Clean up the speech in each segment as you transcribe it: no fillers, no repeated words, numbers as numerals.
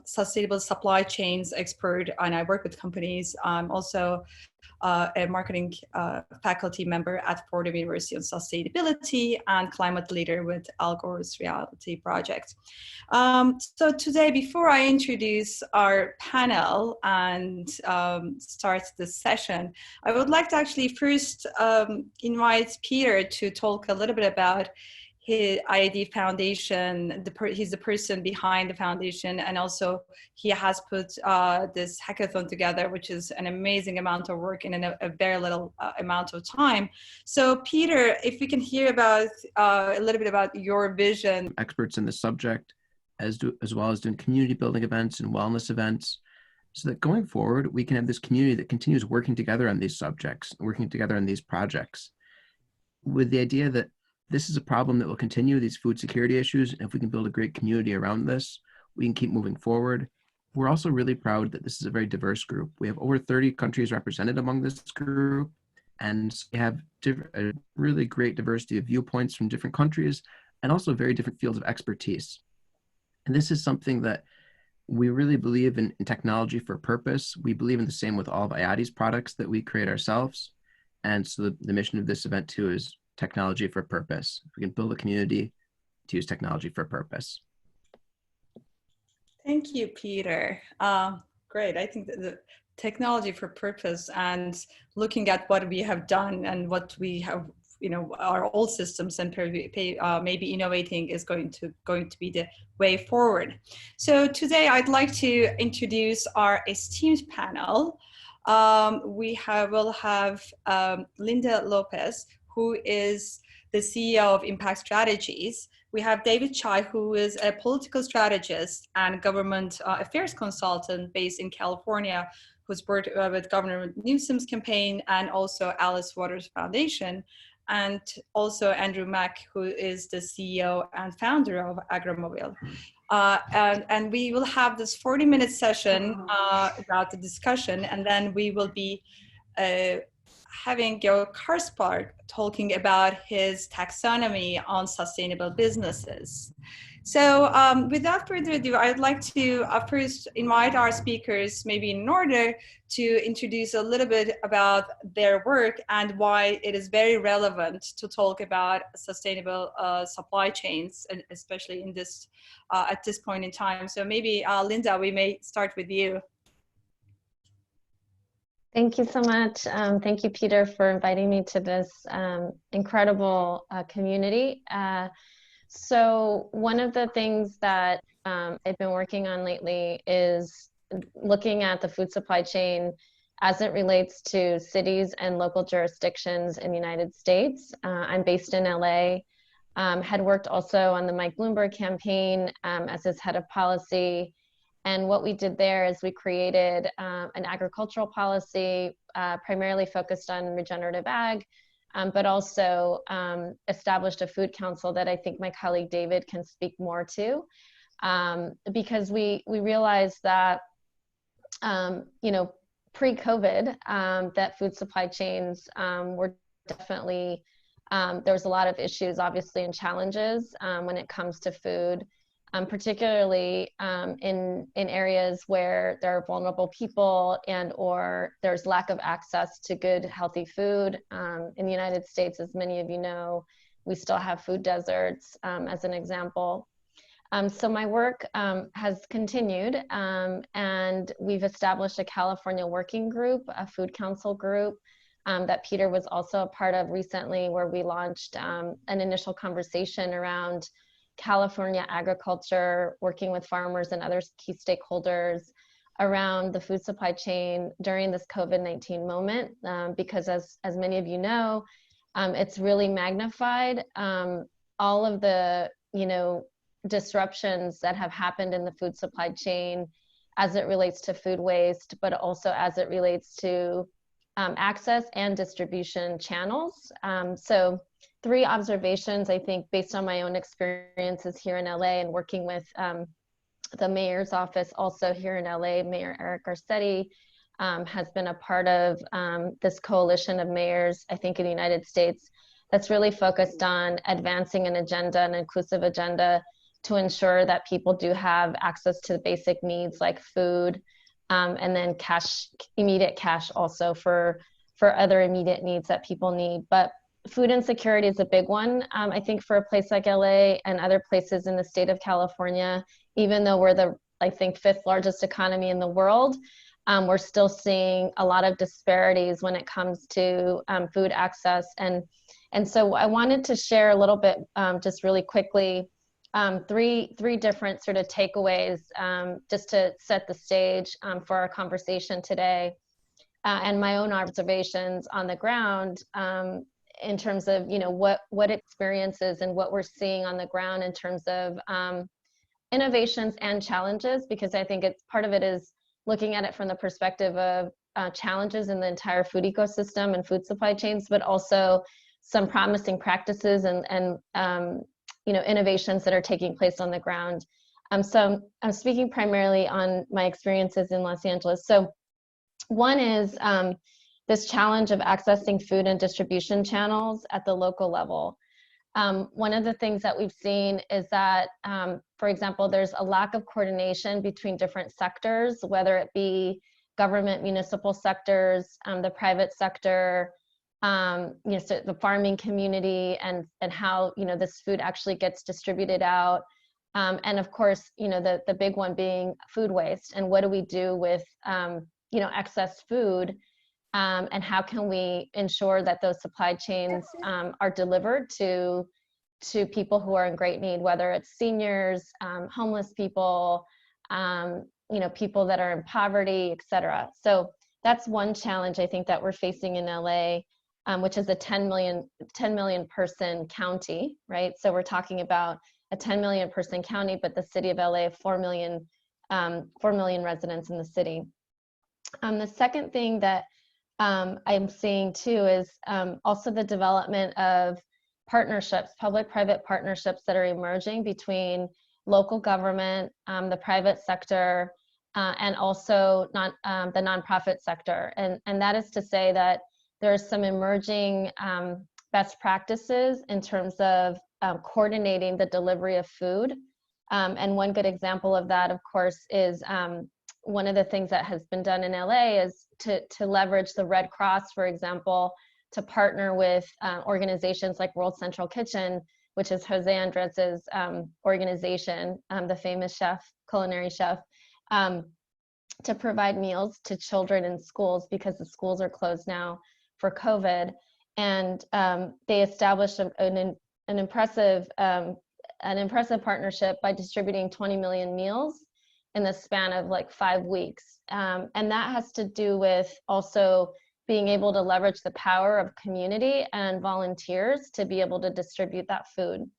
sustainable supply chains expert, and I work with companies. I'm also a marketing faculty member at Fordham University on sustainability and climate leader with Al Gore's Reality Project. So today, before I introduce our panel and start this session, I would like to actually first invite Peter to talk a little bit about his IID Foundation. He's the person behind the foundation, and also he has put this hackathon together, which is an amazing amount of work in a very little amount of time. So Peter, if we can hear about a little bit about your vision. Experts in the subject, as well as doing community building events and wellness events, so that going forward, we can have this community that continues working together on these subjects, working together on these projects, with the idea that this is a problem that will continue, these food security issues. And if we can build a great community around this, we can keep moving forward. We're also really proud that this is a very diverse group. We have over 30 countries represented among this group, and we have a really great diversity of viewpoints from different countries and also very different fields of expertise. And this is something that we really believe in technology for purpose. We believe in the same with all of IID's products that we create ourselves. And so the mission of this event too is technology for purpose. We can build a community to use technology for purpose. Thank you, Peter. Great. I think that the technology for purpose and looking at what we have done and what we have, our old systems and maybe innovating is going to be the way forward. So today I'd like to introduce our esteemed panel. We will have Linda Lopez, who is the CEO of Impact Strategies. We have David Chai, who is a political strategist and government affairs consultant based in California, who's worked with Governor Newsom's campaign and also Alice Waters Foundation. And also Andrew Mack, who is the CEO and founder of AgroMobile. And we will have this 40-minute session about the discussion, and then we will be having Georg Karspar talking about his taxonomy on sustainable businesses. So without further ado, I'd like to first invite our speakers, maybe in order, to introduce a little bit about their work and why it is very relevant to talk about sustainable supply chains, and especially in this at this point in time. So maybe Linda, we may start with you. Thank you so much. Thank you, Peter, for inviting me to this incredible community. So one of the things that I've been working on lately is looking at the food supply chain as it relates to cities and local jurisdictions in the United States. I'm based in LA, had worked also on the Mike Bloomberg campaign as his head of policy. And what we did there is we created an agricultural policy primarily focused on regenerative ag, but also established a food council that I think my colleague David can speak more to, because we realized that, pre-COVID, that food supply chains were definitely, there was a lot of issues, obviously, and challenges when it comes to food. Particularly in areas where there are vulnerable people and or there's lack of access to good, healthy food. In the United States, as many of you know, we still have food deserts, as an example. So my work has continued, and we've established a California working group, a food council group, that Peter was also a part of recently, where we launched an initial conversation around California agriculture, working with farmers and other key stakeholders around the food supply chain during this COVID-19 moment, because as many of you know, it's really magnified all of the disruptions that have happened in the food supply chain as it relates to food waste, but also as it relates to access and distribution channels. So 3 observations, I think, based on my own experiences here in LA and working with the mayor's office also here in LA. Mayor Eric Garcetti has been a part of this coalition of mayors, I think, in the United States, that's really focused on advancing an agenda, an inclusive agenda, to ensure that people do have access to basic needs like food, and then cash, immediate cash also for other immediate needs that people need. But food insecurity is a big one. I think for a place like LA and other places in the state of California, even though we're the, I think, 5th largest economy in the world, we're still seeing a lot of disparities when it comes to food access. And so I wanted to share a little bit, just really quickly, three different sort of takeaways, just to set the stage for our conversation today, and my own observations on the ground, in terms of, you know, what experiences and what we're seeing on the ground in terms of innovations and challenges, because I think it's part of it is looking at it from the perspective of challenges in the entire food ecosystem and food supply chains, but also some promising practices and you know, innovations that are taking place on the ground. So I'm speaking primarily on my experiences in Los Angeles. So one is this challenge of accessing food and distribution channels at the local level. One of the things that we've seen is that, for example, there's a lack of coordination between different sectors, whether it be government, municipal sectors, the private sector, you know, so the farming community, and how, you know, this food actually gets distributed out. And of course, you know, the big one being food waste, and what do we do with, you know, excess food, and how can we ensure that those supply chains are delivered to people who are in great need, whether it's seniors, homeless people, you know, people that are in poverty, et cetera. So that's one challenge I think that we're facing in LA, which is a 10 million person county, right? So we're talking about a 10 million person county, but the city of LA, 4 million residents in the city. The second thing that I'm seeing too is also the development of partnerships, public-private partnerships that are emerging between local government, the private sector, and also the nonprofit sector. And that is to say that there's some emerging best practices in terms of coordinating the delivery of food. And one good example of that, of course, is one of the things that has been done in LA is to leverage the Red Cross, for example, to partner with organizations like World Central Kitchen, which is Jose Andres's organization, the famous chef, culinary chef, to provide meals to children in schools because the schools are closed now for COVID. And they established an impressive partnership by distributing 20 million meals in the span of like 5 weeks. And that has to do with also being able to leverage the power of community and volunteers to be able to distribute that food.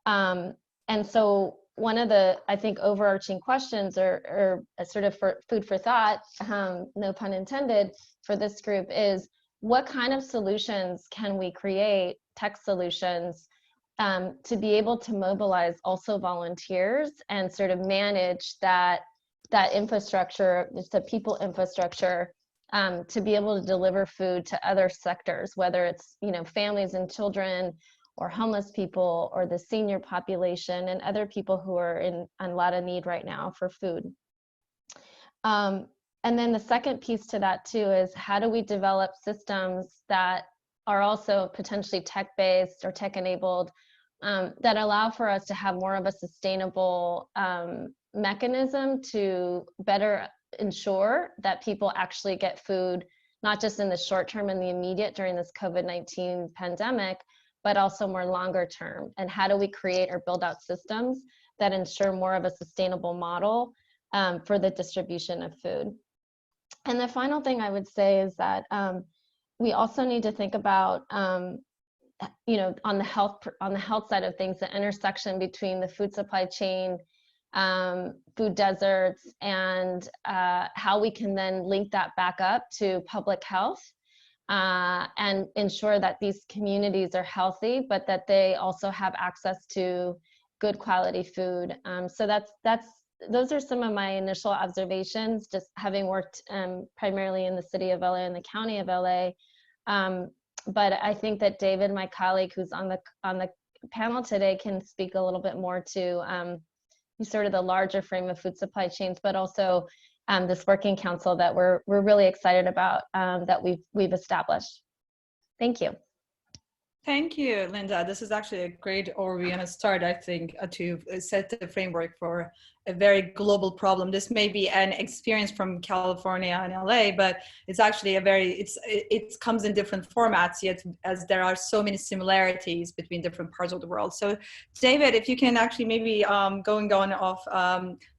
And so one of the, I think, overarching questions or sort of for food for thought, no pun intended, for this group is what kind of solutions can we create, tech solutions, to be able to mobilize also volunteers and sort of manage that infrastructure, the people infrastructure, to be able to deliver food to other sectors, whether it's, you know, families and children, or homeless people, or the senior population, and other people who are in a lot of need right now for food. And then the second piece to that too is how do we develop systems that are also potentially tech-based or tech-enabled, that allow for us to have more of a sustainable mechanism to better ensure that people actually get food, not just in the short term and the immediate during this COVID-19 pandemic, but also more longer term. And how do we create or build out systems that ensure more of a sustainable model for the distribution of food? And the final thing I would say is that we also need to think about, you know, on the health side of things, the intersection between the food supply chain, food deserts, and how we can then link that back up to public health, and ensure that these communities are healthy, but that they also have access to good quality food. So those are some of my initial observations, just having worked primarily in the city of LA and the county of LA. But I think that David, my colleague, who's on the panel today can speak a little bit more to sort of the larger frame of food supply chains, but also this working council that we're really excited about that we've established. Thank you. Thank you, Linda. This is actually a great overview and a start, I think, to set the framework for a very global problem. This may be an experience from California and LA, but it's actually it comes in different formats, yet as there are so many similarities between different parts of the world. So David, if you can actually maybe going on off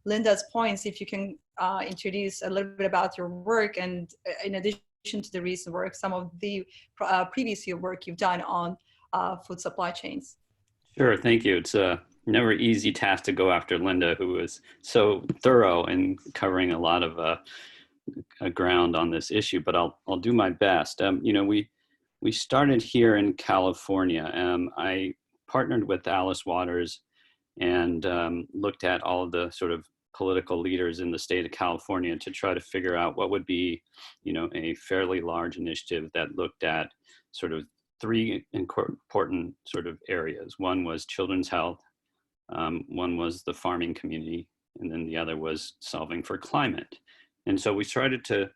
Linda's points, if you can introduce a little bit about your work, and in addition to the recent work, some of the previous year work you've done on food supply chains. Sure, thank you. It's a never easy task to go after Linda, who was so thorough in covering a lot of ground on this issue, but I'll do my best. You know, we started here in California. I partnered with Alice Waters and looked at all of the sort of political leaders in the state of California to try to figure out what would be, you know, a fairly large initiative that looked at sort of three important sort of areas. One was children's health, one was the farming community, and then the other was solving for climate. And so we started to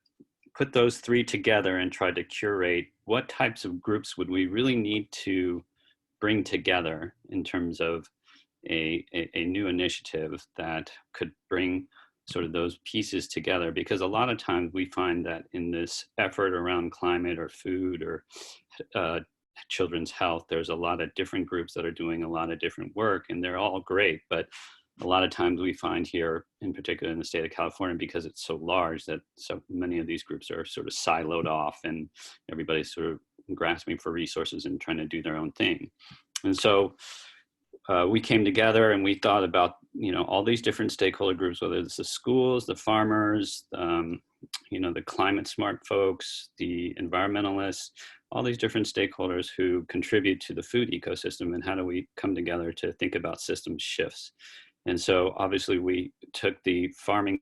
put those three together and try to curate what types of groups would we really need to bring together in terms of a new initiative that could bring sort of those pieces together, because a lot of times we find that in this effort around climate or food or children's health, there's a lot of different groups that are doing a lot of different work, and they're all great, but a lot of times we find here, in particular in the state of California, because it's so large, that so many of these groups are sort of siloed off and everybody's sort of grasping for resources and trying to do their own thing. And so we came together and we thought about, you know, all these different stakeholder groups, whether it's the schools, the farmers, you know, the climate smart folks, the environmentalists, all these different stakeholders who contribute to the food ecosystem, and how do we come together to think about system shifts. And so obviously we took the farming,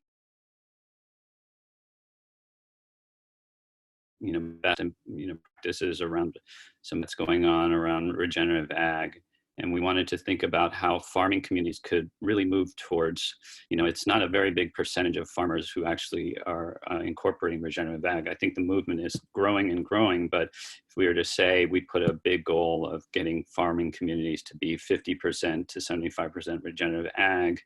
you know, best, you know, practices around some that's going on around regenerative ag. And we wanted to think about how farming communities could really move towards, you know, it's not a very big percentage of farmers who actually are incorporating regenerative ag. I think the movement is growing and growing, but if we were to say we put a big goal of getting farming communities to be 50% to 75% regenerative ag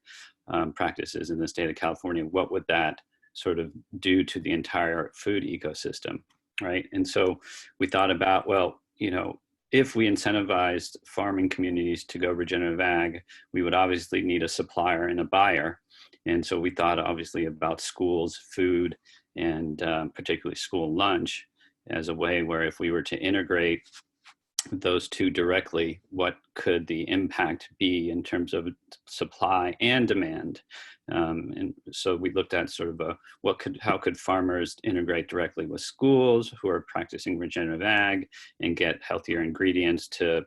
practices in the state of California, what would that sort of do to the entire food ecosystem, right? And so we thought about, well, you know, if we incentivized farming communities to go regenerative ag, we would obviously need a supplier and a buyer. And so we thought obviously about schools, food, and particularly school lunch as a way where if we were to integrate those two directly, what could the impact be in terms of supply and demand? And so we looked at sort of how could farmers integrate directly with schools who are practicing regenerative ag and get healthier ingredients to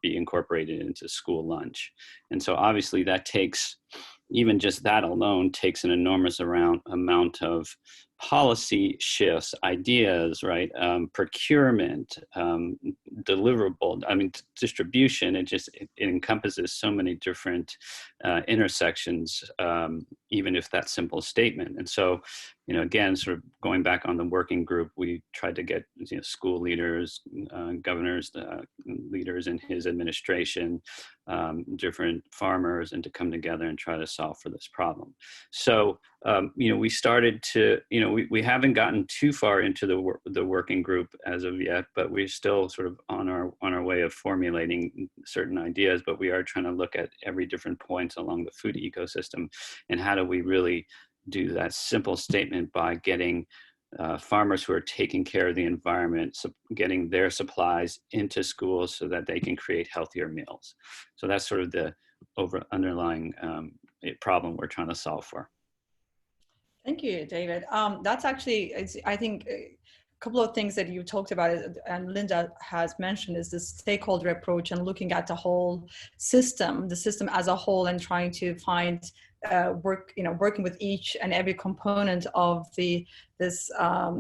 be incorporated into school lunch. And so obviously that takes, even just that alone takes an enormous amount of policy shifts, ideas, right? Procurement, deliverable, I mean, distribution, it encompasses so many different intersections, even if that simple statement. And so, you know, again, sort of going back on the working group, we tried to get, you know, school leaders, governors, leaders in his administration, different farmers, and to come together and try to solve for this problem. So, you know, we started to, you know, we haven't gotten too far into the working group as of yet, but we're still sort of on our way of formulating certain ideas, but we are trying to look at every different points along the food ecosystem, and how do we really do that simple statement by getting farmers who are taking care of the environment, so getting their supplies into schools so that they can create healthier meals. So that's sort of the underlying problem we're trying to solve for. Thank you, David. That's actually, I think, a couple of things that you talked about, and Linda has mentioned, is this stakeholder approach and looking at the whole system, the system as a whole, and trying to find working with each and every component of this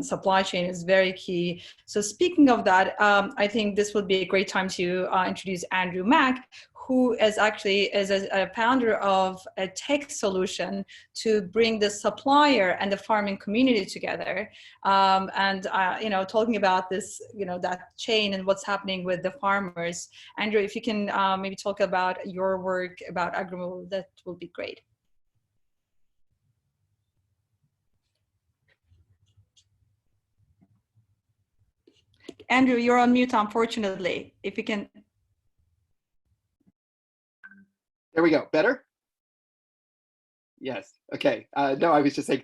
supply chain is very key. So speaking of that, I think this would be a great time to introduce Andrew Mack, who is actually a founder of a tech solution to bring the supplier and the farming community together. You know, talking about this, you know, that chain and what's happening with the farmers. Andrew, if you can maybe talk about your work about Ergem, that will be great. Andrew, you're on mute, unfortunately. If you can. There we go. Better? Yes. Okay. No, I was just saying,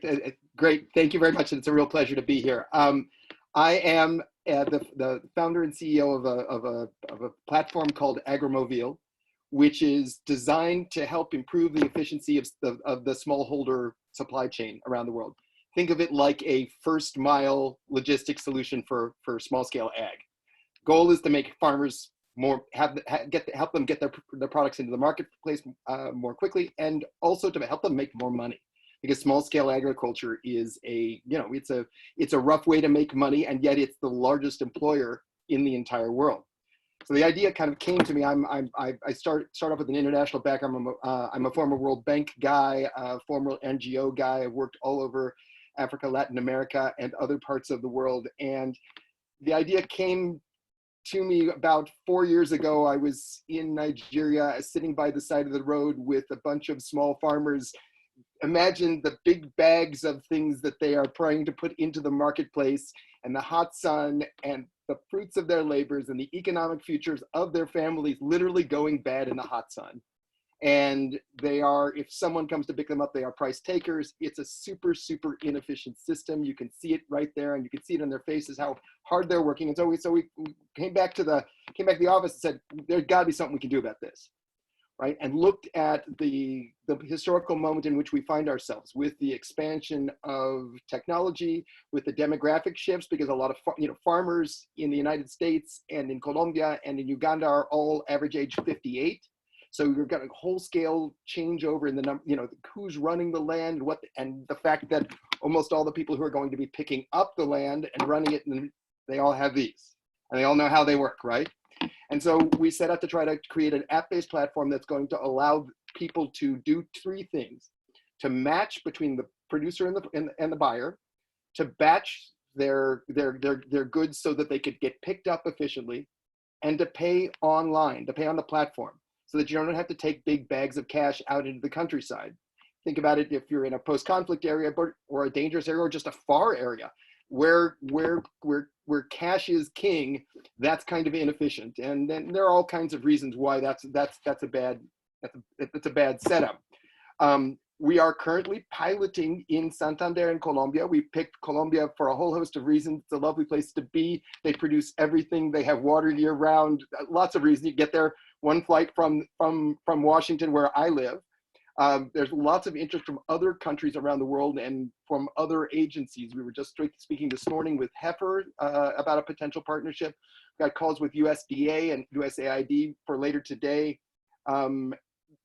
great. Thank you very much. And it's a real pleasure to be here. I am the founder and CEO of a platform called Agromobile, which is designed to help improve the efficiency of the smallholder supply chain around the world. Think of it like a first mile logistics solution for small scale ag. Goal is to make farmers help them get their products into the marketplace more quickly, and also to help them make more money, because small scale agriculture is it's a rough way to make money, and yet it's the largest employer in the entire world. So the idea kind of came to me. I start off with an international background. I'm a former World Bank guy, a former NGO guy. I've worked all over Africa, Latin America, and other parts of the world. And the idea came to me about 4 years ago. I was in Nigeria, sitting by the side of the road with a bunch of small farmers. Imagine the big bags of things that they are trying to put into the marketplace, and the hot sun, and the fruits of their labors, and the economic futures of their families literally going bad in the hot sun. And they are, if someone comes to pick them up, they are price takers. It's a super, super inefficient system. You can see it right there, and you can see it in their faces how hard they're working. And so we came back to the office and said, there's got to be something we can do about this, right? And looked at the historical moment in which we find ourselves with the expansion of technology, with the demographic shifts, because a lot of farmers in the United States and in Colombia and in Uganda are all average age 58. So you've got a whole scale changeover in the number, who's running the land, and the fact that almost all the people who are going to be picking up the land and running it, and they all have these, and they all know how they work, right? And so we set out to try to create an app-based platform that's going to allow people to do three things: to match between the producer and the buyer, to batch their goods so that they could get picked up efficiently, and to pay online, to pay on the platform, so that you don't have to take big bags of cash out into the countryside. Think about it if you're in a post-conflict area or a dangerous area or just a far area where cash is king. That's kind of inefficient, and then there are all kinds of reasons why that's a bad setup. We are currently piloting in Santander in Colombia. We picked Colombia for a whole host of reasons. It's a lovely place to be. They produce everything. They have water year round. Lots of reasons. You get there one flight from Washington, where I live. There's lots of interest from other countries around the world and from other agencies. We were just speaking this morning with Heifer about a potential partnership. Got calls with USDA and USAID for later today.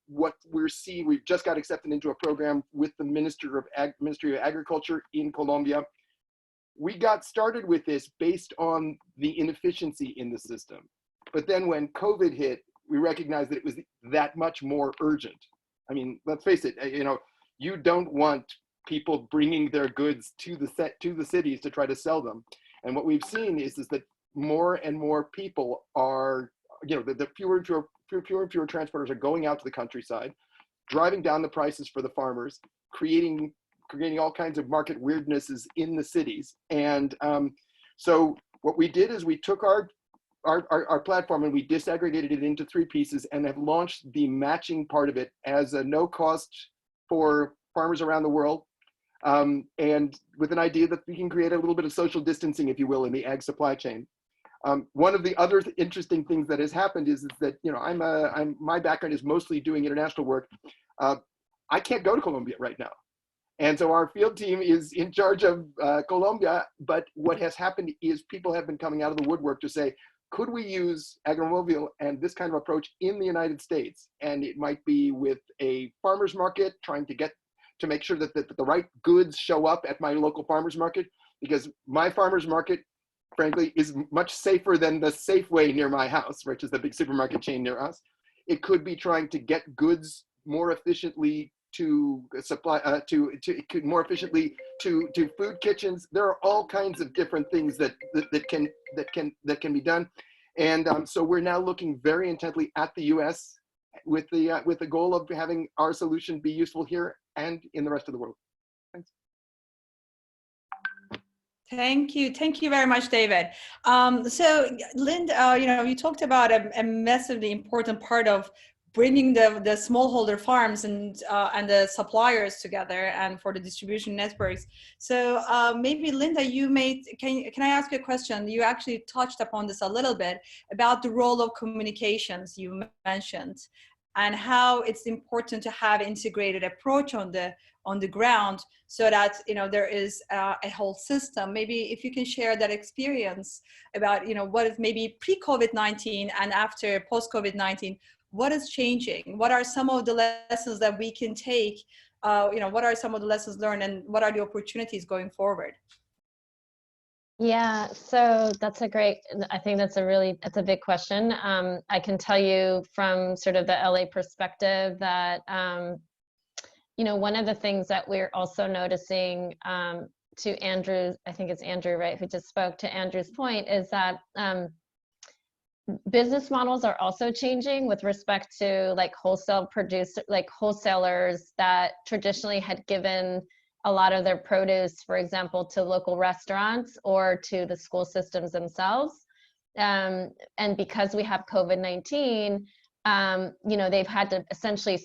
What we're seeing, we've just got accepted into a program with the Ministry of Agriculture in Colombia. We got started with this based on the inefficiency in the system. But then when COVID hit, we recognized that it was that much more urgent. I mean, let's face it, you don't want people bringing their goods to the cities to try to sell them. And what we've seen is that more and more people are, the fewer and fewer transporters are going out to the countryside, driving down the prices for the farmers, creating all kinds of market weirdnesses in the cities. And so what we did is we took our platform and we disaggregated it into three pieces and have launched the matching part of it as a no cost for farmers around the world. And with an idea that we can create a little bit of social distancing, if you will, in the ag supply chain. One of the other interesting things that has happened is that, my background is mostly doing international work. I can't go to Colombia right now. And so our field team is in charge of Colombia, but what has happened is people have been coming out of the woodwork to say, could we use Agromobile and this kind of approach in the United States? And it might be with a farmer's market, trying to make sure that the right goods show up at my local farmer's market, because my farmer's market, frankly, is much safer than the Safeway near my house, which is the big supermarket chain near us. It could be trying to get goods more efficiently to supply more efficiently to food kitchens. There are all kinds of different things that can be done, and so we're now looking very intently at the U.S. with the goal of having our solution be useful here and in the rest of the world. Thanks. Thank you very much, David. So, Linda, you talked about a massively important part of bringing the smallholder farms and the suppliers together, and for the distribution networks. So maybe Linda, can I ask you a question? You actually touched upon this a little bit about the role of communications you mentioned, and how it's important to have integrated approach on the ground, so that there is a whole system. Maybe if you can share that experience about what is maybe pre-COVID-19 and after post-COVID-19, what is changing? What are some of the lessons that we can take? What are some of the lessons learned, and what are the opportunities going forward? Yeah, so I think that's a big question. I can tell you from sort of the LA perspective that, one of the things that we're also noticing, to Andrew, I think it's Andrew, right, who just spoke to Andrew's point, is that business models are also changing with respect to wholesalers that traditionally had given a lot of their produce, for example, to local restaurants or to the school systems themselves. And because we have COVID-19, they've had to essentially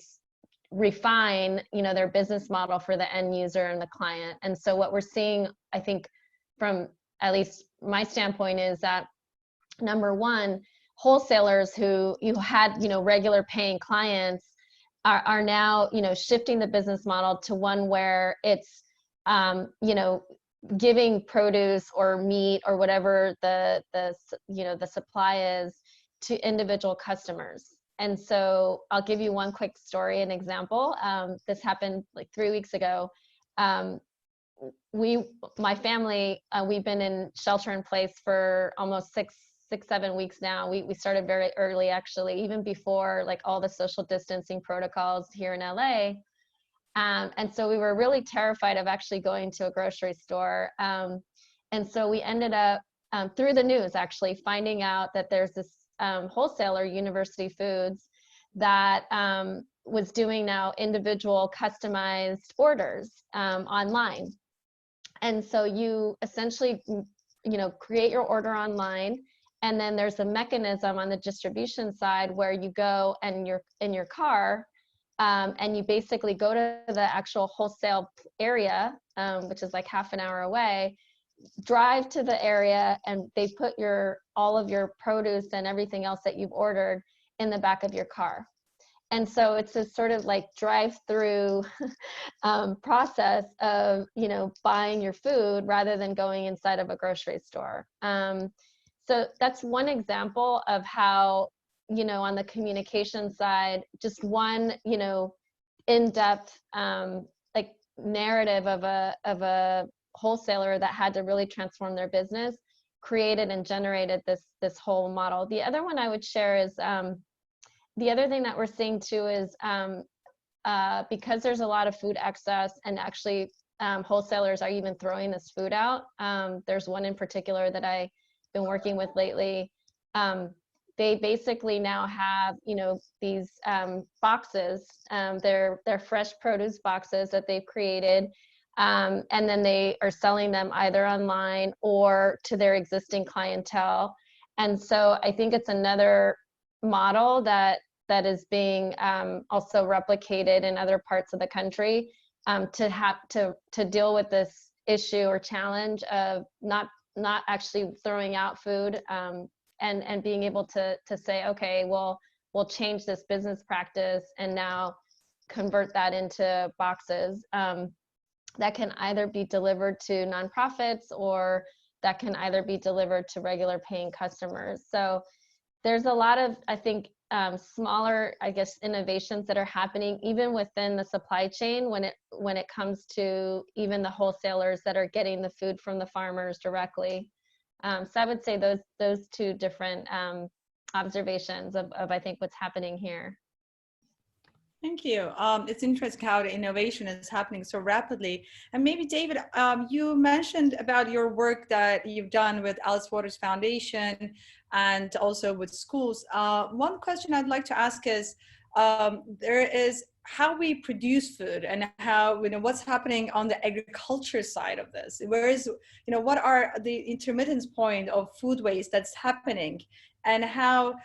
refine, their business model for the end user and the client. And so what we're seeing, I think, from at least my standpoint, is that number one, wholesalers who had, regular paying clients are now, shifting the business model to one where it's, giving produce or meat or whatever the supply is to individual customers. And so I'll give you one quick story, an example. This happened like 3 weeks ago. My family, we've been in shelter in place for almost 7 weeks now. We started very early, actually, even before like all the social distancing protocols here in LA. And so we were really terrified of actually going to a grocery store. And so we ended up, through the news, actually finding out that there's this wholesaler, University Foods, that was doing now individual customized orders online. And so you essentially, create your order online, and then there's a mechanism on the distribution side where you go and you're in your car, and you basically go to the actual wholesale area, which is like half an hour away, drive to the area, and they put all of your produce and everything else that you've ordered in the back of your car. And so it's this sort of like drive-through process of, buying your food rather than going inside of a grocery store. So that's one example of how, on the communication side, just one, in-depth like narrative of a wholesaler that had to really transform their business created and generated this whole model. The other one I would share is the other thing that we're seeing too is because there's a lot of food excess, and actually wholesalers are even throwing this food out. There's one in particular that I've been working with lately. They basically now have, these boxes, they're fresh produce boxes that they've created, and then they are selling them either online or to their existing clientele. And so I think it's another model that is being also replicated in other parts of the country, to have to deal with this issue or challenge of not actually throwing out food, and being able to say, okay, well, we'll change this business practice and now convert that into boxes that can either be delivered to nonprofits, or that can either be delivered to regular paying customers. So there's a lot of, I think, smaller, I guess, innovations that are happening even within the supply chain when it comes to even the wholesalers that are getting the food from the farmers directly. So I would say those two different observations of I think what's happening here. Thank you. It's interesting how the innovation is happening so rapidly. And maybe David, you mentioned about your work that you've done with Alice Waters Foundation and also with schools. One question I'd like to ask is, there is how we produce food and how, what's happening on the agriculture side of this. Where is, what are the intermittent point of food waste that's happening, and how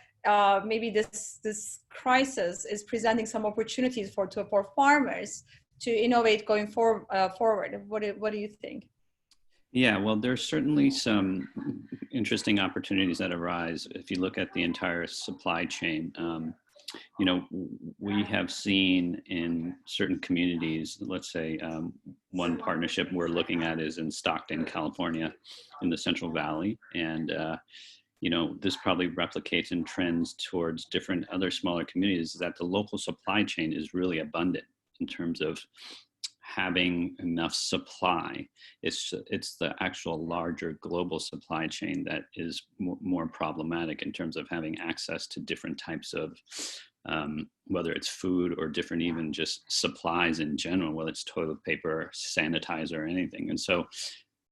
maybe this crisis is presenting some opportunities for farmers to innovate going forward. What do you think? Yeah, well, there's certainly some interesting opportunities that arise if you look at the entire supply chain. We have seen in certain communities, let's say one partnership we're looking at is in Stockton, California, in the Central Valley. And this probably replicates in trends towards different other smaller communities, is that the local supply chain is really abundant in terms of having enough supply. It's the actual larger global supply chain that is more problematic in terms of having access to different types of, whether it's food or different even just supplies in general, whether it's toilet paper, sanitizer, or anything. And so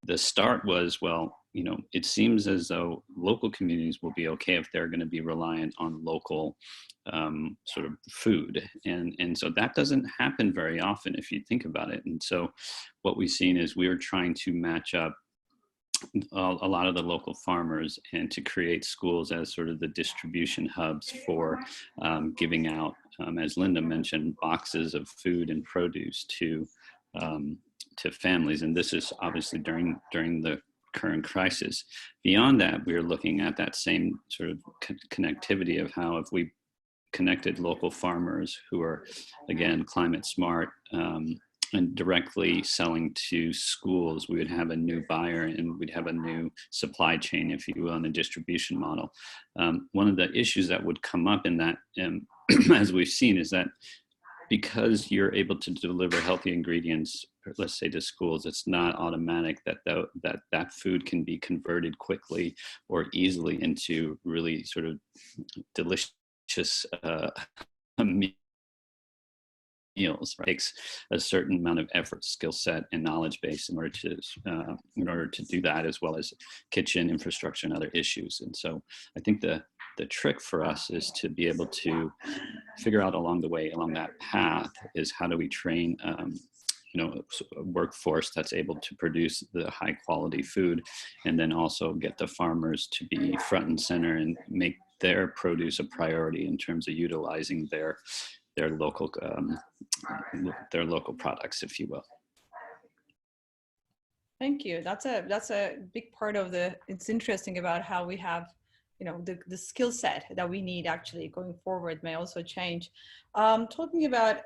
the start was, well, it seems as though local communities will be okay if they're going to be reliant on local sort of food. And so that doesn't happen very often if you think about it. And so what we've seen is we're trying to match up a lot of the local farmers and to create schools as sort of the distribution hubs for giving out, as Linda mentioned, boxes of food and produce to families. And this is obviously during the current crisis. Beyond that, we're looking at that same sort of connectivity of how if we connected local farmers who are, again, climate smart, and directly selling to schools, we would have a new buyer and we'd have a new supply chain, if you will, in the distribution model. One of the issues that would come up in that, as we've seen, is that because you're able to deliver healthy ingredients, let's say to schools, it's not automatic that food can be converted quickly or easily into really sort of delicious meals. Right? It takes a certain amount of effort, skill set, and knowledge base in order to do that, as well as kitchen infrastructure and other issues. And so I think the trick for us is to be able to figure out along that path is how do we train a workforce that's able to produce the high quality food, and then also get the farmers to be front and center and make their produce a priority in terms of utilizing their local products, if you will. Thank you. That's a big part of it's interesting about how we have, the skill set that we need actually going forward may also change. Talking about,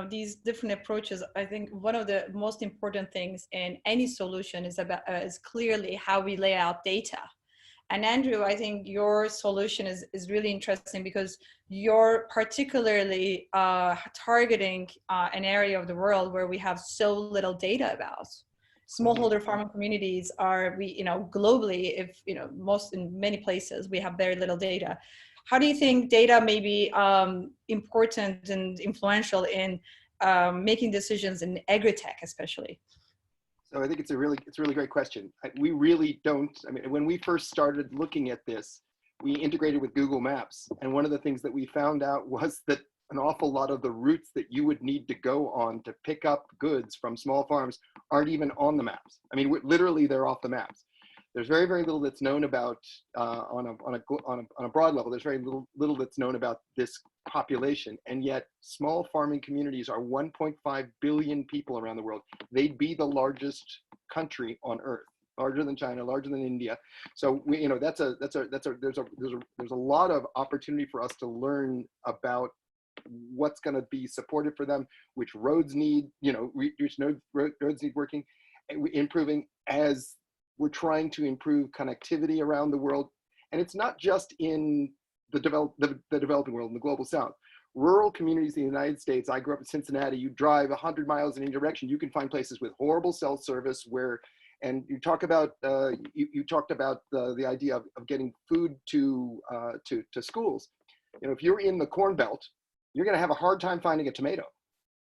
these different approaches, I think one of the most important things in any solution is clearly how we lay out data. And Andrew, I think your solution is really interesting because you're particularly targeting an area of the world where we have so little data about. Smallholder farming communities are, globally, in many places, we have very little data. How do you think data may be important and influential in making decisions in agri-tech, especially? So I think it's a really great question. We really don't, when we first started looking at this, we integrated with Google Maps. And one of the things that we found out was that an awful lot of the routes that you would need to go on to pick up goods from small farms aren't even on the maps. Literally they're off the maps. There's very, very little that's known about, on a broad level, there's very little that's known about this population. And yet small farming communities are 1.5 billion people around the world. They'd be the largest country on earth, larger than China, larger than India. So there's a lot of opportunity for us to learn about what's going to be supported for them, which roads need, roads need working, improving as we're trying to improve connectivity around the world. And it's not just in the developing world, in the global south. Rural communities in the United States, I grew up in Cincinnati, you drive 100 miles in any direction, you can find places with horrible cell service where And you talk about you talked about the idea of getting food to schools. You know, if you're in the Corn Belt, you're going to have a hard time finding a tomato,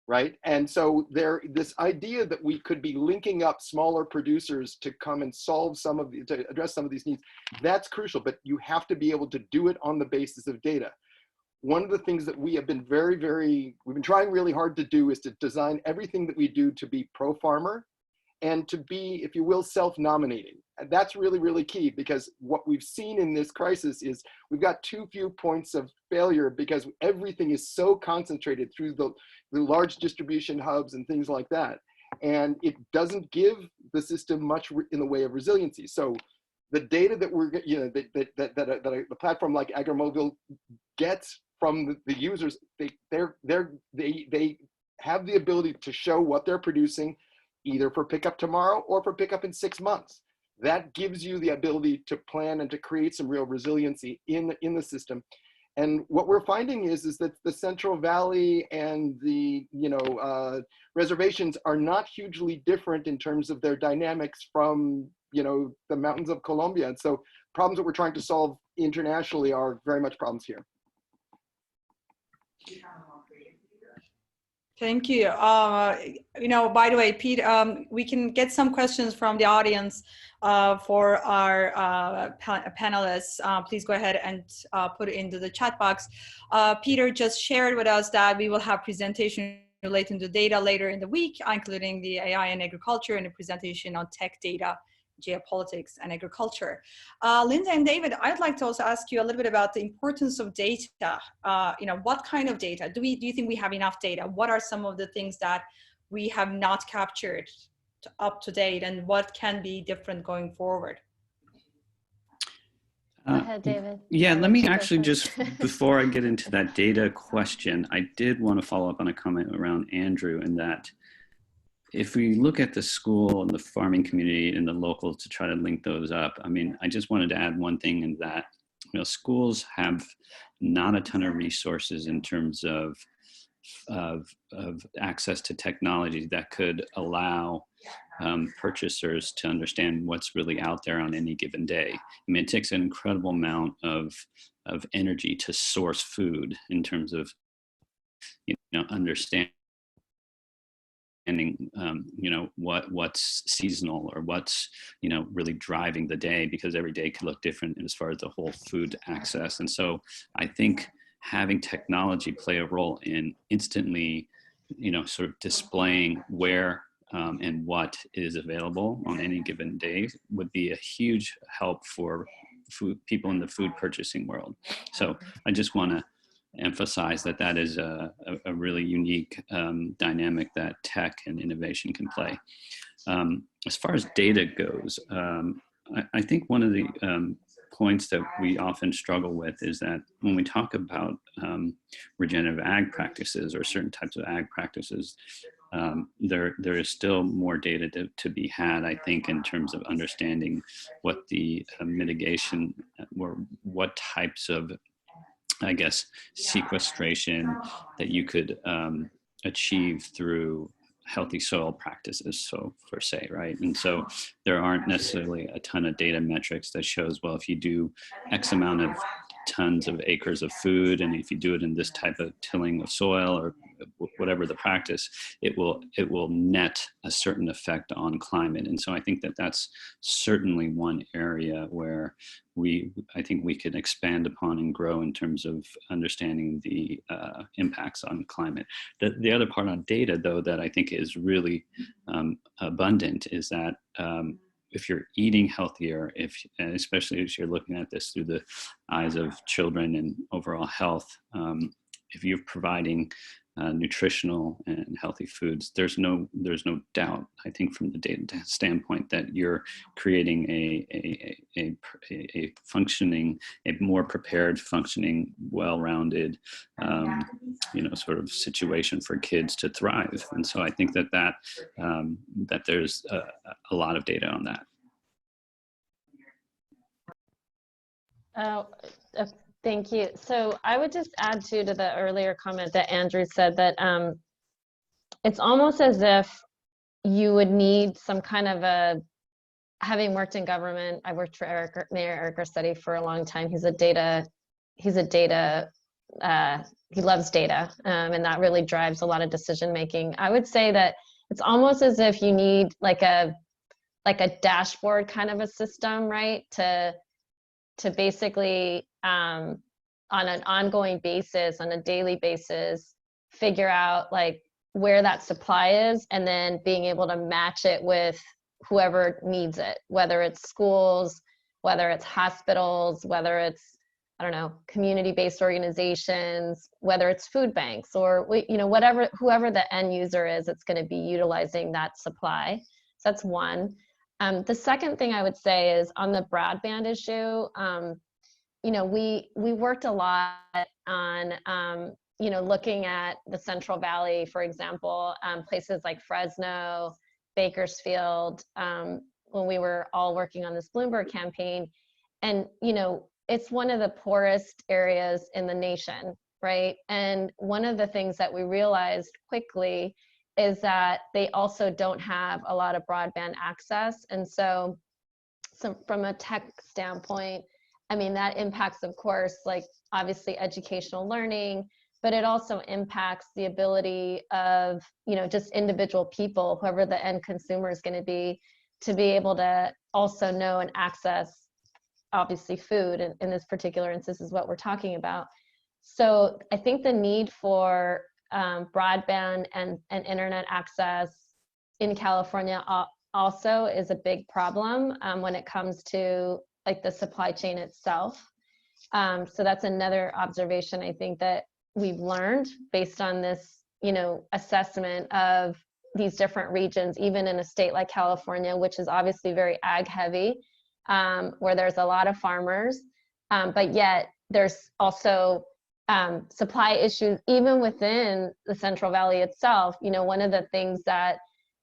right? And so this idea that we could be linking up smaller producers to come and solve to address some of these needs, that's crucial. But you have to be able to do it on the basis of data. One of the things that we have been we've been trying really hard to do is to design everything that we do to be pro-farmer and to be, if you will, self-nominating. And that's really, really key, because what we've seen in this crisis is we've got too few points of failure because everything is so concentrated through the large distribution hubs and things like that. And it doesn't give the system much in the way of resiliency. So the data that we're, you know, that a platform like Agromobile gets from the users, they have the ability to show what they're producing, either for pickup tomorrow or for pickup in 6 months. That gives you the ability to plan and to create some real resiliency in the system. And what we're finding is that the Central Valley and the reservations are not hugely different in terms of their dynamics from the mountains of Colombia. And so problems that we're trying to solve internationally are very much problems here. Thank you. By the way, Pete, we can get some questions from the audience for our panelists. Please go ahead and put it into the chat box. Peter just shared with us that we will have presentation relating to data later in the week, including the AI and agriculture, and a presentation on tech data, geopolitics, and agriculture. Linda and David, I'd like to also ask you a little bit about the importance of data. What kind of data? Do you think we have enough data? What are some of the things that we have not captured up to date, and what can be different going forward? Go ahead, David. Yeah, let me actually just, before I get into that data question, I did want to follow up on a comment around Andrew, in that if we look at the school and the farming community and the local to try to link those up, I mean, I just wanted to add one thing, in that, schools have not a ton of resources in terms of access to technology that could allow purchasers to understand what's really out there on any given day. I mean, it takes an incredible amount of energy to source food, in terms of, understanding what's seasonal, or what's really driving the day, because every day could look different as far as the whole food access. And so I think having technology play a role in instantly sort of displaying where and what is available on any given day would be a huge help for people in the food purchasing world. So I just want to emphasize that is a really unique dynamic that tech and innovation can play. As far as data goes, I think one of the points that we often struggle with is that when we talk about regenerative ag practices, or certain types of ag practices, there is still more data to be had, I think, in terms of understanding what the mitigation, or what types of, I guess, sequestration that you could achieve through healthy soil practices, so per se, right? And so there aren't necessarily a ton of data metrics that shows, well, if you do X amount of tons of acres of food, and if you do it in this type of tilling of soil, or whatever the practice, it will net a certain effect on climate. And so I think that's certainly one area where I think we can expand upon and grow in terms of understanding the impacts on climate. The other part on data, though, that I think is really abundant, is that if you're eating healthier, especially if you're looking at this through the eyes of children and overall health, if you're providing nutritional and healthy foods, there's no doubt, I think, from the data standpoint, that you're creating a functioning, a more prepared, functioning, well-rounded, sort of situation for kids to thrive. And so I think that there's a lot of data on that. Thank you. So I would just add to the earlier comment that Andrew said, that it's almost as if you would need some kind of a having worked in government, I worked for Mayor Ergem for a long time. He loves data, and that really drives a lot of decision making. I would say that it's almost as if you need like a dashboard kind of a system, right? To basically on an ongoing basis, on a daily basis, figure out like where that supply is, and then being able to match it with whoever needs it, whether it's schools, whether it's hospitals, whether it's, I don't know, community-based organizations, whether it's food banks, or whoever the end user is, it's going to be utilizing that supply. So that's one. The second thing I would say is on the broadband issue. We worked a lot on looking at the Central Valley, for example, places like Fresno, Bakersfield, when we were all working on this Bloomberg campaign. And, it's one of the poorest areas in the nation, right? And one of the things that we realized quickly is that they also don't have a lot of broadband access. And so from a tech standpoint, I mean, that impacts, of course, like obviously educational learning, but it also impacts the ability of, just individual people, whoever the end consumer is going to be able to also know and access, obviously, food. And in this particular instance is what we're talking about. So I think the need for broadband and internet access in California also is a big problem when it comes to like the supply chain itself. So that's another observation I think that we've learned based on this, assessment of these different regions, even in a state like California, which is obviously very ag heavy, where there's a lot of farmers, but yet there's also supply issues even within the Central Valley itself. One of the things that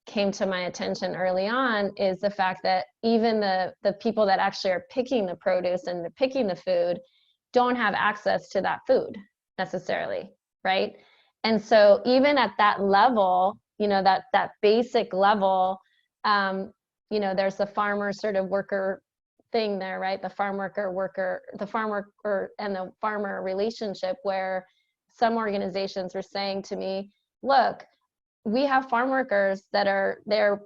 came to my attention early on is the fact that even the people that actually are picking the produce and picking the food don't have access to that food necessarily, right? And so even at that level, that basic level, there's the farmer sort of worker thing there, right? The farm worker and the farmer relationship, where some organizations were saying to me, look, we have farm workers that are there,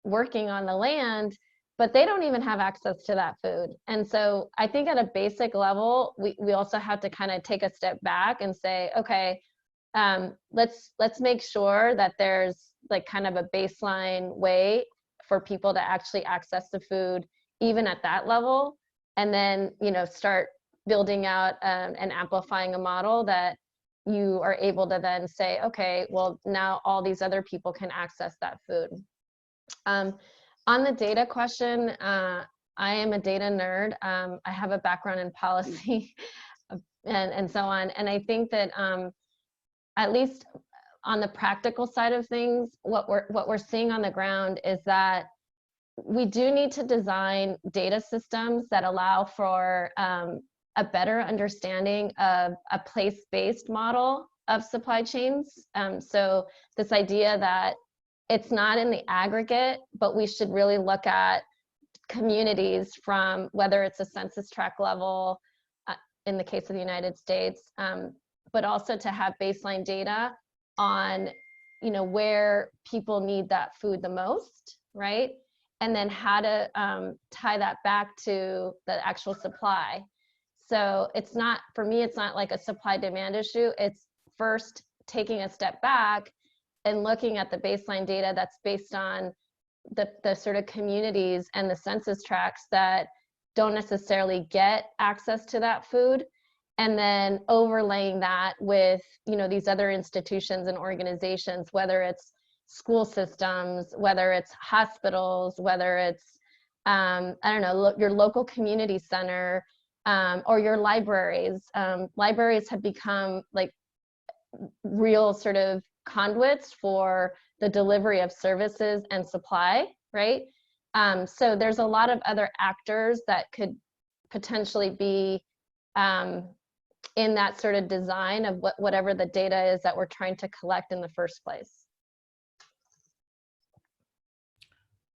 working on the land, but they don't even have access to that food. And so I think at a basic level, we also have to kind of take a step back and say, okay, let's make sure that there's like kind of a baseline way for people to actually access the food, even at that level, and then start building out and amplifying a model that you are able to then say, okay, well, now all these other people can access that food. On the data question, I am a data nerd. I have a background in policy and so on. And I think that at least on the practical side of things, what we're seeing on the ground is that we do need to design data systems that allow for a better understanding of a place-based model of supply chains. So this idea that it's not in the aggregate, but we should really look at communities from whether it's a census tract level in the case of the United States, but also to have baseline data on where people need that food the most, right? And then how to tie that back to the actual supply. So it's not, for me, it's not like a supply demand issue. It's first taking a step back and looking at the baseline data that's based on the sort of communities and the census tracts that don't necessarily get access to that food, and then overlaying that with these other institutions and organizations, whether it's school systems, whether it's hospitals, whether it's I don't know, your local community center, or your libraries. Libraries have become like real sort of conduits for the delivery of services and supply, right? So there's a lot of other actors that could potentially be in that sort of design of whatever the data is that we're trying to collect in the first place.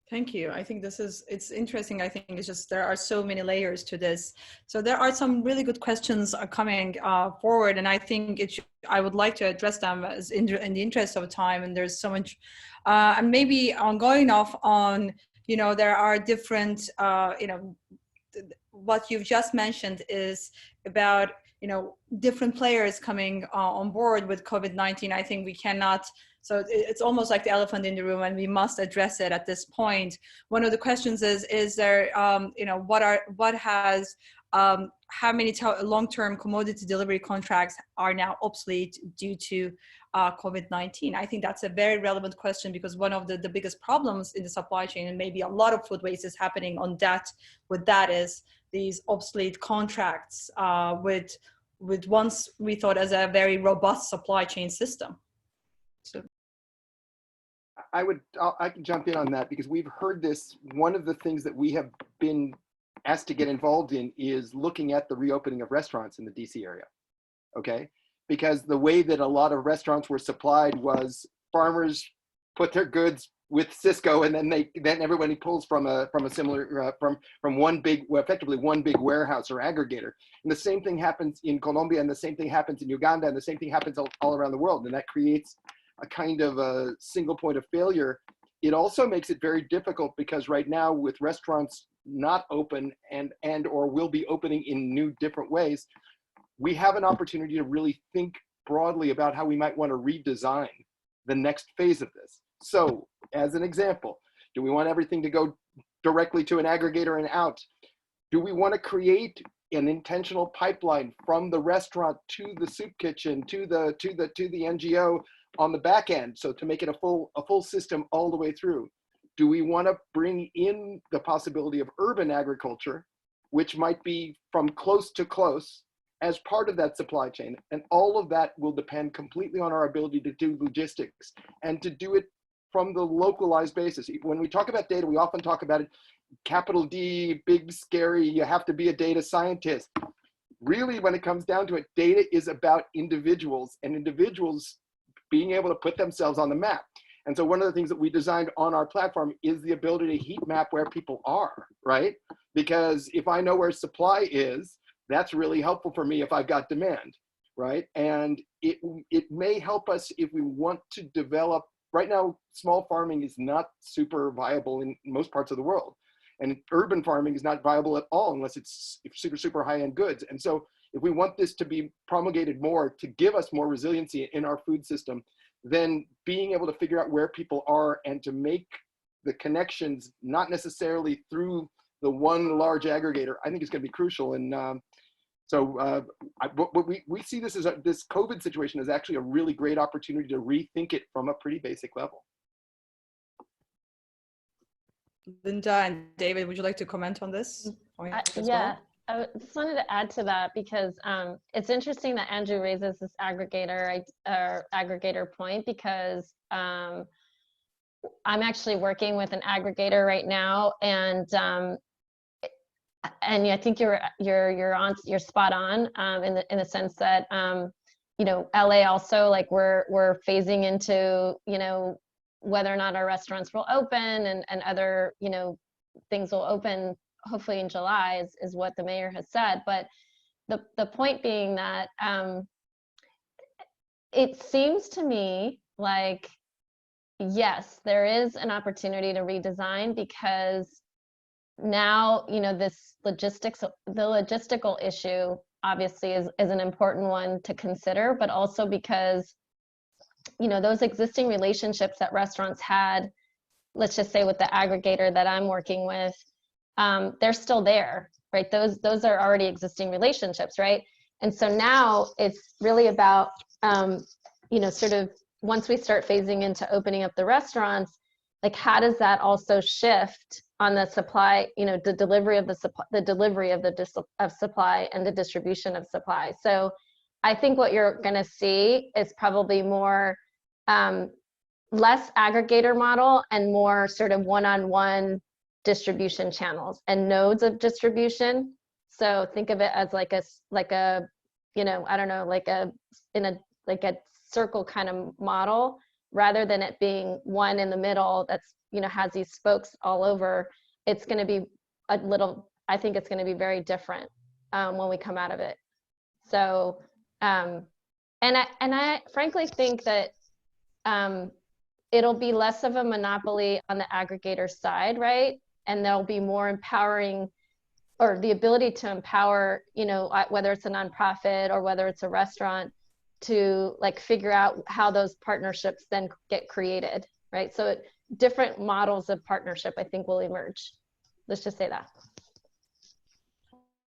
Thank you. I think it's interesting. I think it's just, there are so many layers to this. So there are some really good questions coming forward, and I think I would like to address them as in the interest of time. And there's so much, and maybe on going off on, there are different, what you've just mentioned is about, different players coming on board with COVID-19. I think we cannot, so it's almost like the elephant in the room, and we must address it at this point. One of the questions is there, how many long-term commodity delivery contracts are now obsolete due to COVID-19? I think that's a very relevant question, because one of the biggest problems in the supply chain, and maybe a lot of food waste is happening with that is these obsolete contracts with once we thought as a very robust supply chain system. So I can jump in on that, because we've heard this. One of the things that we have been asked to get involved in is looking at the reopening of restaurants in the DC area. Okay, because the way that a lot of restaurants were supplied was farmers put their goods with Cisco, and then everybody pulls from a similar from one big, well, effectively one big warehouse or aggregator. And the same thing happens in Colombia, and the same thing happens in Uganda, and the same thing happens all around the world, and that creates a kind of a single point of failure. It also makes it very difficult, because right now, with restaurants not open and or will be opening in new different ways, we have an opportunity to really think broadly about how we might want to redesign the next phase of this. So, as an example, do we want everything to go directly to an aggregator and out? Do we want to create an intentional pipeline from the restaurant to the soup kitchen to the NGO on the back end, so to make it a full system all the way through? Do we want to bring in the possibility of urban agriculture, which might be from close to close, as part of that supply chain? And all of that will depend completely on our ability to do logistics and to do it from the localized basis. When we talk about data, we often talk about it, capital D, big, scary, you have to be a data scientist. Really, when it comes down to it, data is about individuals, and individuals being able to put themselves on the map. And so one of the things that we designed on our platform is the ability to heat map where people are, right? Because if I know where supply is, that's really helpful for me if I've got demand, right? And it may help us if we want to develop. Right now, small farming is not super viable in most parts of the world. And urban farming is not viable at all unless it's super high-end goods. And so if we want this to be promulgated more, to give us more resiliency in our food system, then being able to figure out where people are and to make the connections, not necessarily through the one large aggregator, I think is going to be crucial. And we see this this COVID situation as actually a really great opportunity to rethink it from a pretty basic level. Linda and David, would you like to comment on this point as well? I just wanted to add to that, because it's interesting that Andrew raises this aggregator point, because I'm actually working with an aggregator right now, and I think you're spot on in the sense that LA also, like we're phasing into whether or not our restaurants will open and other things will open hopefully in July is what the mayor has said. But the point being that it seems to me like, yes, there is an opportunity to redesign, because now the logistical issue obviously is an important one to consider, but also because those existing relationships that restaurants had, let's just say with the aggregator that I'm working with, they're still there, right? Those are already existing relationships, right? And so now it's really about sort of once we start phasing into opening up the restaurants, like how does that also shift on the supply, the delivery of of supply and the distribution of supply. So I think what you're going to see is probably more less aggregator model and more sort of one-on-one distribution channels and nodes of distribution. So think of it as like a I don't know, like a circle kind of model rather than it being one in the middle that's, you know, has these spokes all over. It's going to be a little, I think it's going to be very different when we come out of it. So, and I frankly think that it'll be less of a monopoly on the aggregator side, right? And there'll be more empowering, or the ability to empower, you know, whether it's a nonprofit or whether it's a restaurant, to like figure out how those partnerships then get created, right? So different models of partnership, I think, will emerge. Let's just say that.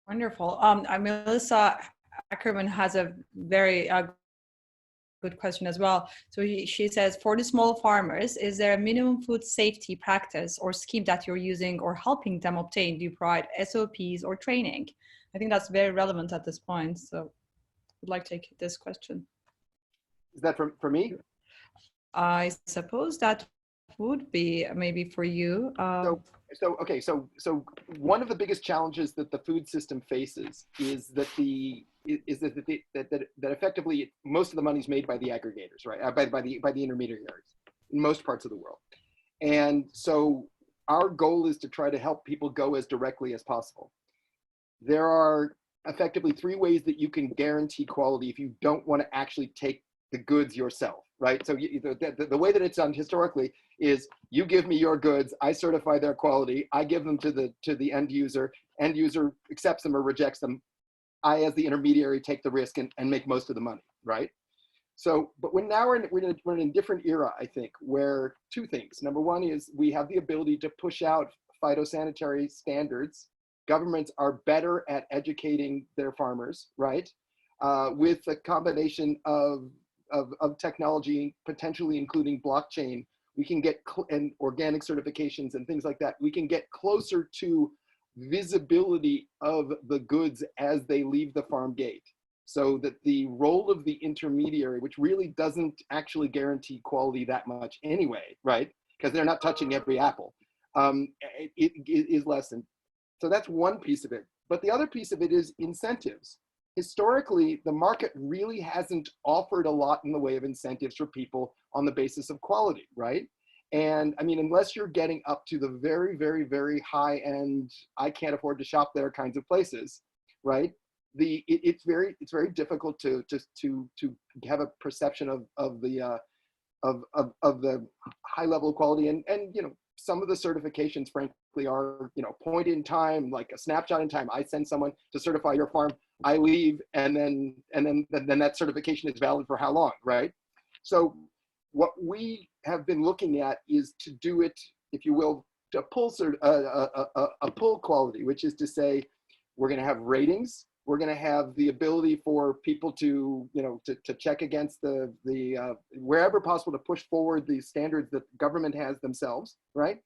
Wonderful. Melissa Ackerman has a very good question as well. So she says, for the small farmers, is there a minimum food safety practice or scheme that you're using or helping them obtain? Do you provide SOPs or training? I think that's very relevant at this point. So I'd like to take this question. Is that for me? I suppose that would be maybe for you. So one of the biggest challenges that the food system faces is that that effectively most of the money is made by the aggregators, right? By the intermediaries in most parts of the world. And so our goal is to try to help people go as directly as possible. There are effectively 3 ways that you can guarantee quality if you don't want to actually take the goods yourself, right? So the way that it's done historically is you give me your goods, I certify their quality, I give them to the end user accepts them or rejects them. I, as the intermediary, take the risk and make most of the money, right? So, but we're in a different era, I think, where 2 things. Number one is we have the ability to push out phytosanitary standards. Governments are better at educating their farmers, right? With a combination of technology, potentially including blockchain, we can get, and organic certifications and things like that, we can get closer to visibility of the goods as they leave the farm gate, so that the role of the intermediary, which really doesn't actually guarantee quality that much anyway, right? Because they're not touching every apple, it is lessened. So that's one piece of it. But the other piece of it is incentives. Historically, the market really hasn't offered a lot in the way of incentives for people on the basis of quality, right? And I mean, unless you're getting up to the very, very, very high end, I can't afford to shop there kinds of places, right? It's very difficult to have a perception of the high level of quality, and you know, some of the certifications, frankly, are, you know, point in time, like a snapshot in time. I send someone to certify your farm, I leave, and then that certification is valid for how long, right? So what we have been looking at is to do it, if you will, to pull a pull quality, which is to say, we're going to have ratings. We're going to have the ability for people to, you know, to check against the wherever possible, to push forward the standards that government has themselves, right?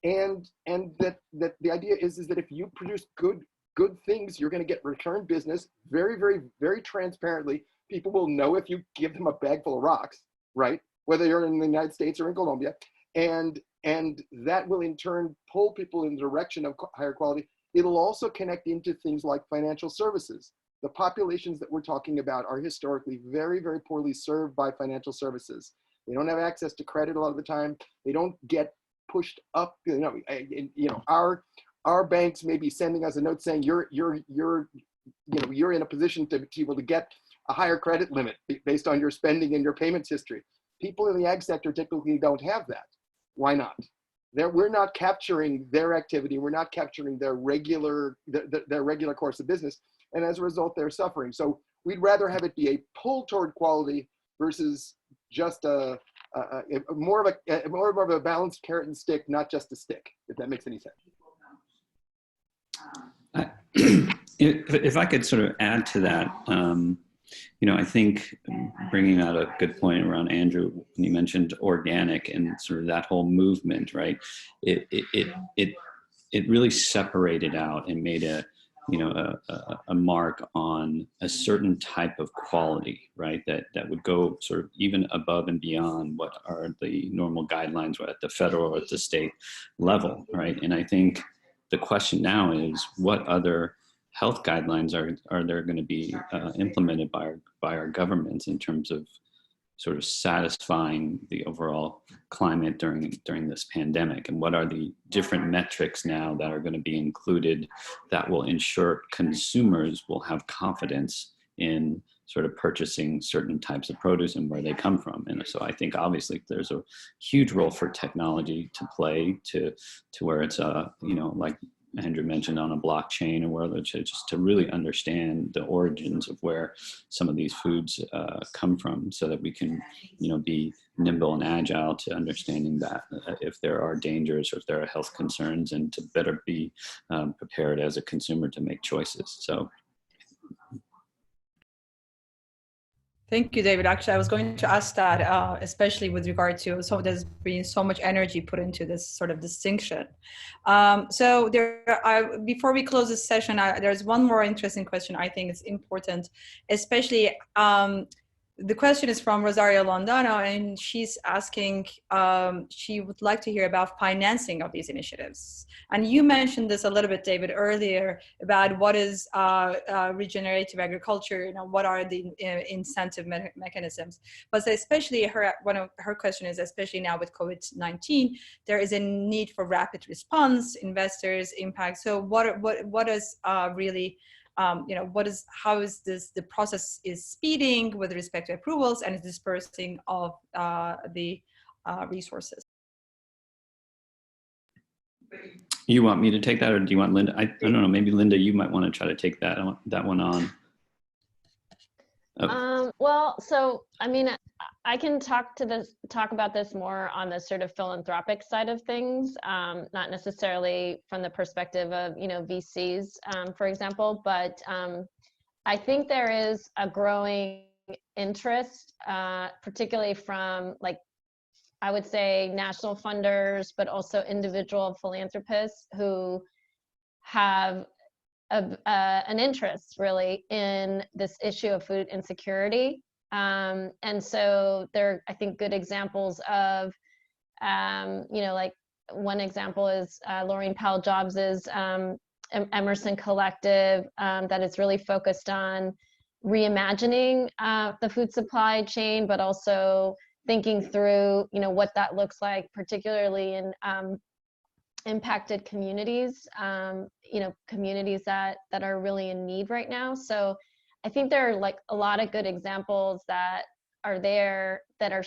And that the idea is that if you produce good things, you're going to get return business very, very, very transparently. People will know if you give them a bag full of rocks, right? Whether you're in the United States or in Colombia, and that will in turn pull people in the direction of higher quality. It'll also connect into things like financial services. The populations that we're talking about are historically very, very poorly served by financial services. They don't have access to credit a lot of the time. They don't get pushed up. You know, our banks may be sending us a note saying you're in a position to be able to get a higher credit limit based on your spending and your payments history. People in the ag sector typically don't have that. Why not? We're not capturing their activity. We're not capturing their regular course of business. And as a result, they're suffering. So we'd rather have it be a pull toward quality versus just more of a balanced carrot and stick, not just a stick, if that makes any sense. If I could sort of add to that, you know, I think bringing out a good point around Andrew, when you mentioned organic and sort of that whole movement, right? It really separated out and made a mark on a certain type of quality, right? That would go sort of even above and beyond what are the normal guidelines at the federal or at the state level, right? And I think the question now is, what other health guidelines are there going to be implemented by our governments in terms of sort of satisfying the overall climate during this pandemic, and what are the different metrics now that are going to be included that will ensure consumers will have confidence in sort of purchasing certain types of produce and where they come from. And so I think obviously there's a huge role for technology to play to where it's like Andrew mentioned, on a blockchain, or where just to really understand the origins of where some of these foods come from, so that we can, be nimble and agile to understanding that if there are dangers or if there are health concerns, and to better be prepared as a consumer to make choices. So. Thank you, David. Actually, I was going to ask that, especially with regard to, so there's been so much energy put into this sort of distinction. So before we close this session, there's one more interesting question I think is important, especially the question is from Rosario Londano, and she's asking, she would like to hear about financing of these initiatives. And you mentioned this a little bit, David, earlier, about what is regenerative agriculture, what are the incentive mechanisms. But especially one of her question is, especially now with COVID-19, there is a need for rapid response, investors, impact. So what is really, how is the process is speeding with respect to approvals and dispersing of the resources? You want me to take that, or do you want Linda? I don't know, maybe Linda, you might want to try to take that one on. Oh. Well, so, I mean, I can talk about this more on the sort of philanthropic side of things, not necessarily from the perspective of, VCs, for example, but I think there is a growing interest, particularly from, like, I would say national funders, but also individual philanthropists who have an interest really in this issue of food insecurity. And so there are, I think, good examples of, like one example is Laureen Powell Jobs's Emerson Collective that is really focused on reimagining the food supply chain, but also thinking through, what that looks like, particularly in impacted communities, communities that are really in need right now. So I think there are like a lot of good examples that are there that are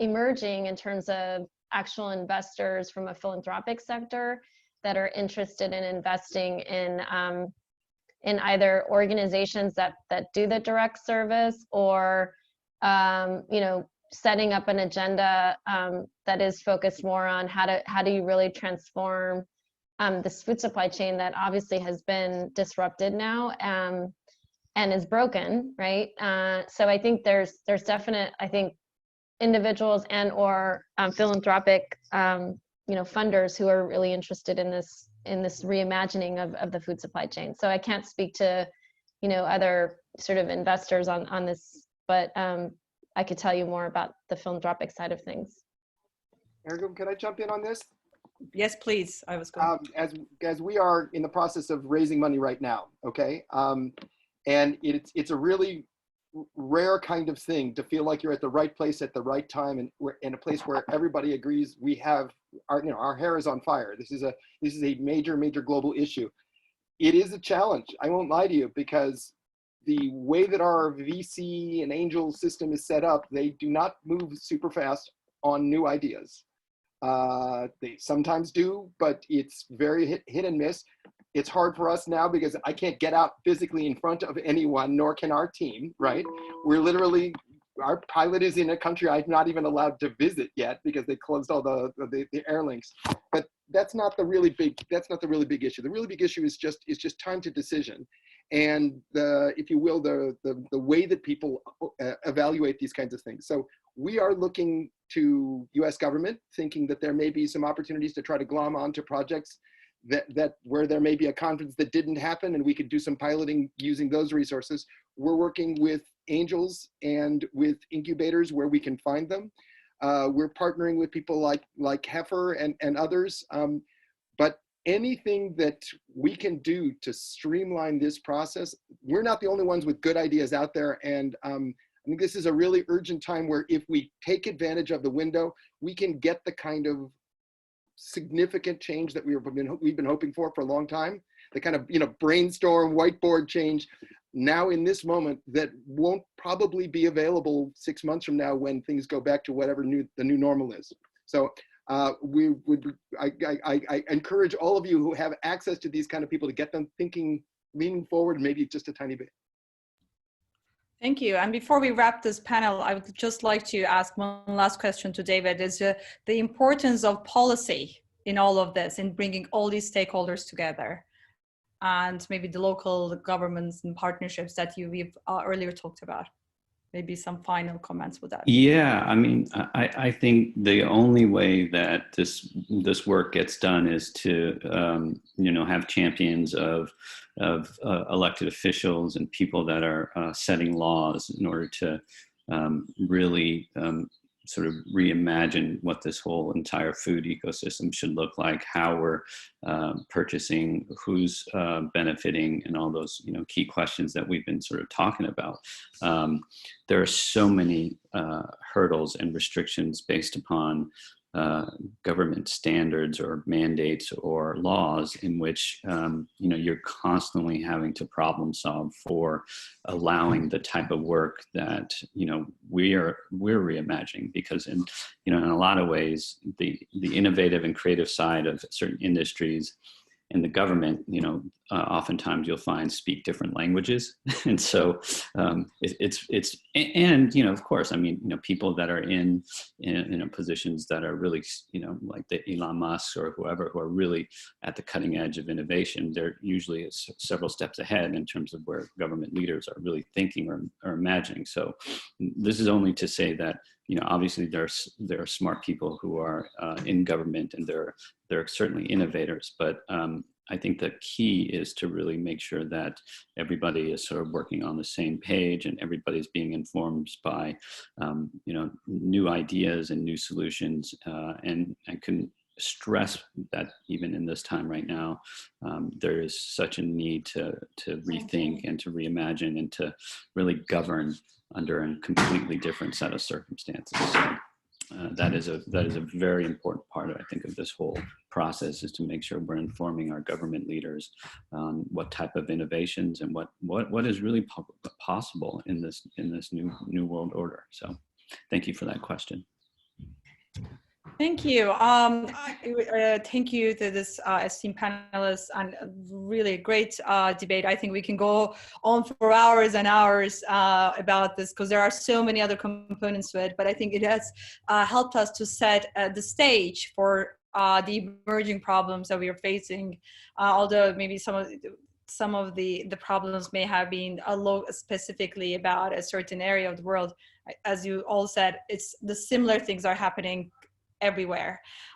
emerging in terms of actual investors from a philanthropic sector that are interested in investing in either organizations that do the direct service, or setting up an agenda that is focused more on how do you really transform this food supply chain that obviously has been disrupted now and is broken, right? So I think there's definite, I think, individuals and or philanthropic funders who are really interested in this reimagining of the food supply chain. So I can't speak to other sort of investors on this, but I could tell you more about the philanthropic side of things. Ergem, can I jump in on this? Yes, please. I was going. As we are in the process of raising money right now, okay, and it's a really rare kind of thing to feel like you're at the right place at the right time, and we're in a place where everybody agrees we have our hair is on fire. This is a major global issue. It is a challenge. I won't lie to you, because the way that our VC and angel system is set up, they do not move super fast on new ideas. They sometimes do, but it's very hit and miss. It's hard for us now because I can't get out physically in front of anyone, nor can our team, right? We're literally, our pilot is in a country I'm not even allowed to visit yet because they closed all the air links. But that's not the really big issue. The really big issue is just time to decision. And if you will, the way that people evaluate these kinds of things. So we are looking to US government, thinking that there may be some opportunities to try to glom onto projects that where there may be a conference that didn't happen, and we could do some piloting using those resources. We're working with angels and with incubators where we can find them. We're partnering with people like Heifer and others. But anything that we can do to streamline this process, we're not the only ones with good ideas out there. And I think this is a really urgent time where if we take advantage of the window, we can get the kind of significant change that we've been hoping for a long time. The kind of, brainstorm, whiteboard change now in this moment that won't probably be available 6 months from now when things go back to whatever the new normal is. So I encourage all of you who have access to these kind of people to get them thinking, leaning forward, maybe just a tiny bit. Thank you. And before we wrap this panel, I would just like to ask one last question to David, is the importance of policy in all of this, in bringing all these stakeholders together, and maybe the local governments and partnerships that we've earlier talked about. Maybe some final comments with that. Yeah, I mean, I think the only way that this work gets done is to have champions of elected officials and people that are setting laws in order to really sort of reimagine what this whole entire food ecosystem should look like, how we're purchasing, who's benefiting, and all those key questions that we've been sort of talking about. There are so many hurdles and restrictions based upon government standards or mandates or laws in which you're constantly having to problem solve for allowing the type of work that we're reimagining, because in a lot of ways the innovative and creative side of certain industries in the government, oftentimes you'll find speak different languages. And so of course, I mean, people that are in positions that are really, like the Elon Musk or whoever, who are really at the cutting edge of innovation, they're usually several steps ahead in terms of where government leaders are really thinking or imagining. So this is only to say that, obviously there are smart people who are in government, and they're certainly innovators, but I think the key is to really make sure that everybody is sort of working on the same page, and everybody's being informed by new ideas and new solutions. And I can stress that even in this time right now, there is such a need to rethink and to reimagine and to really govern under a completely different set of circumstances. So that is a very important part, I think, of this whole process, is to make sure we're informing our government leaders on what type of innovations and what is really possible in this new world order. So thank you for that question. Thank you. Thank you to this esteemed panelists, and really great debate. I think we can go on for hours and hours about this, because there are so many other components to it, but I think it has helped us to set the stage for the emerging problems that we are facing, although maybe some of the problems may have been specifically about a certain area of the world. As you all said, it's the similar things are happening everywhere.